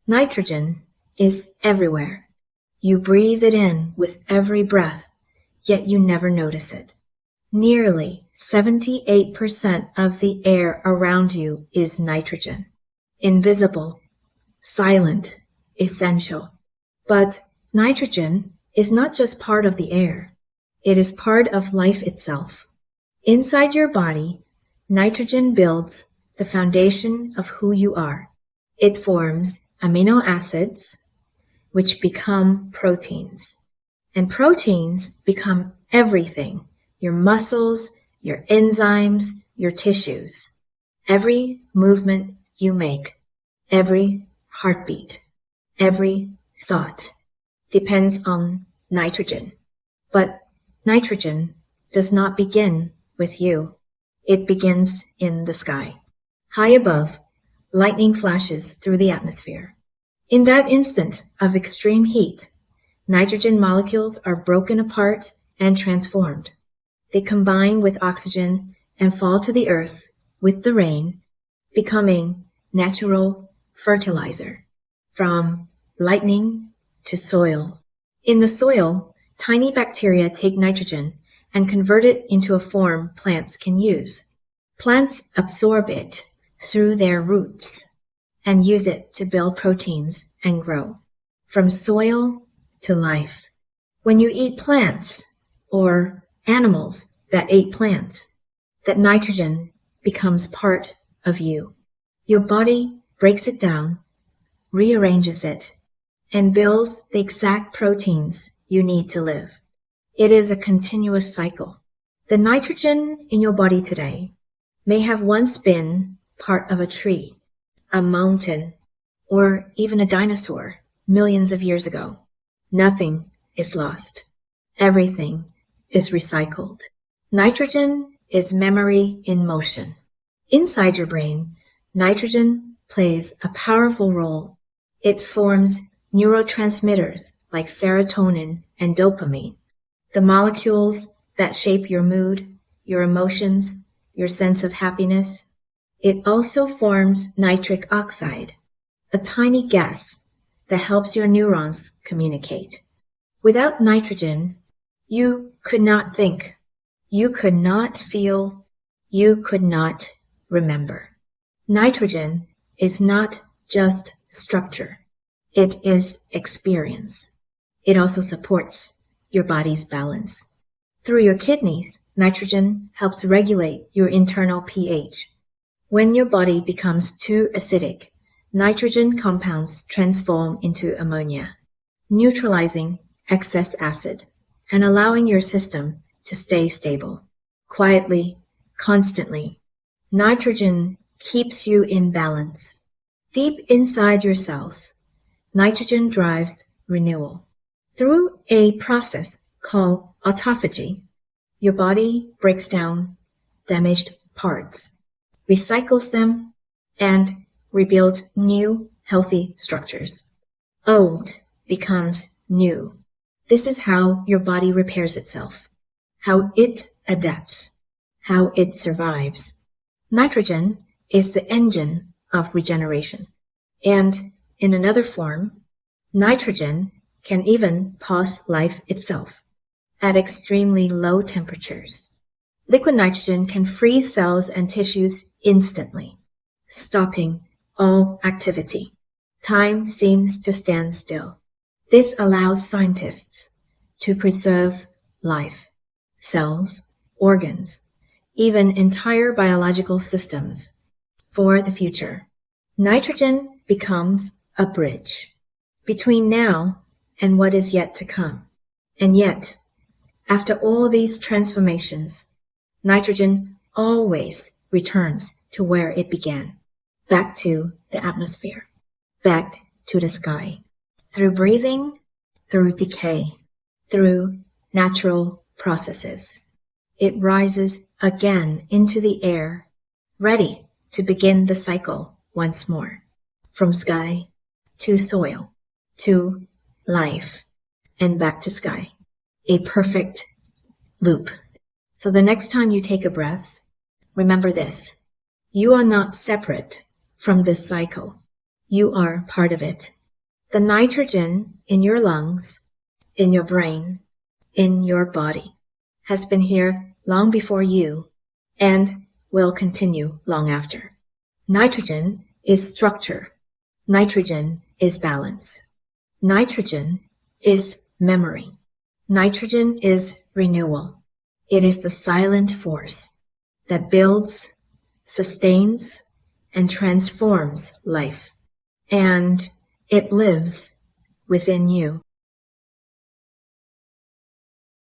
Nitrogen is everywhere. You breathe it in with every breath, yet you never notice it. Nearly 78% of the air around you is nitrogen. Invisible, silent, essential. But nitrogen is not just part of the air. It is part of life itself. Inside your body, nitrogen builds the foundation of who you are. It forms amino acids, which become proteins. And proteins become everything. Your muscles, your enzymes, your tissues. Every movement you make, every heartbeat, every thought depends on nitrogen. But nitrogen does not begin with you. It begins in the sky. High above, lightning flashes through the atmosphere. In that instant of extreme heat, nitrogen molecules are broken apart and transformed. They combine with oxygen and fall to the earth with the rain, becoming natural fertilizer. From lightning to soil. In the soil, tiny bacteria take nitrogen and convert it into a form plants can use. Plants absorb it through their roots and use it to build proteins and grow. From soil to life. When you eat plants or animals that ate plants, that nitrogen becomes part of you. Your body breaks it down, rearranges it, and builds the exact proteins you need to live. It is a continuous cycle. The nitrogen in your body today may have once been part of a tree, a mountain, or even a dinosaur millions of years ago. Nothing is lost. Everything is recycled. Nitrogen is memory in motion. Inside your brain, nitrogen plays a powerful role. It forms neurotransmitters like serotonin and dopamine, the molecules that shape your mood, your emotions, your sense of happiness. It also forms nitric oxide, a tiny gas that helps your neurons communicate. Without nitrogen, you could not think, you could not feel, you could not remember. Nitrogen is not just structure. It is experience. It also supports your body's balance. Through your kidneys, nitrogen helps regulate your internal pH. When your body becomes too acidic, nitrogen compounds transform into ammonia, neutralizing excess acid and allowing your system to stay stable. Quietly, constantly, nitrogen keeps you in balance. Deep inside your cells, nitrogen drives renewal. Through a process called autophagy, your body breaks down damaged parts, recycles them, and rebuilds new, healthy structures. Old becomes new. This is how your body repairs itself, how it adapts, how it survives. Nitrogen is the engine of regeneration. And in another form, nitrogen can even pause life itself at extremely low temperatures. Liquid nitrogen can freeze cells and tissues instantly, stopping all activity. Time seems to stand still. This allows scientists to preserve life, cells, organs, even entire biological systems for the future. Nitrogen becomes a bridge between now and what is yet to come. And yet, after all these transformations, nitrogen always returns to where it began, back to the atmosphere, back to the sky. Through breathing, through decay, through natural processes, it rises again into the air, ready to begin the cycle once more. From sky to soil, to life, and back to sky. A perfect loop. So the next time you take a breath, remember this. You are not separate from this cycle. You are part of it. The nitrogen in your lungs, in your brain, in your body, has been here long before you and will continue long after. Nitrogen is structure. Nitrogen is balance. Nitrogen is memory. Nitrogen is renewal. It is the silent force that builds, sustains, and transforms life. And it lives within you.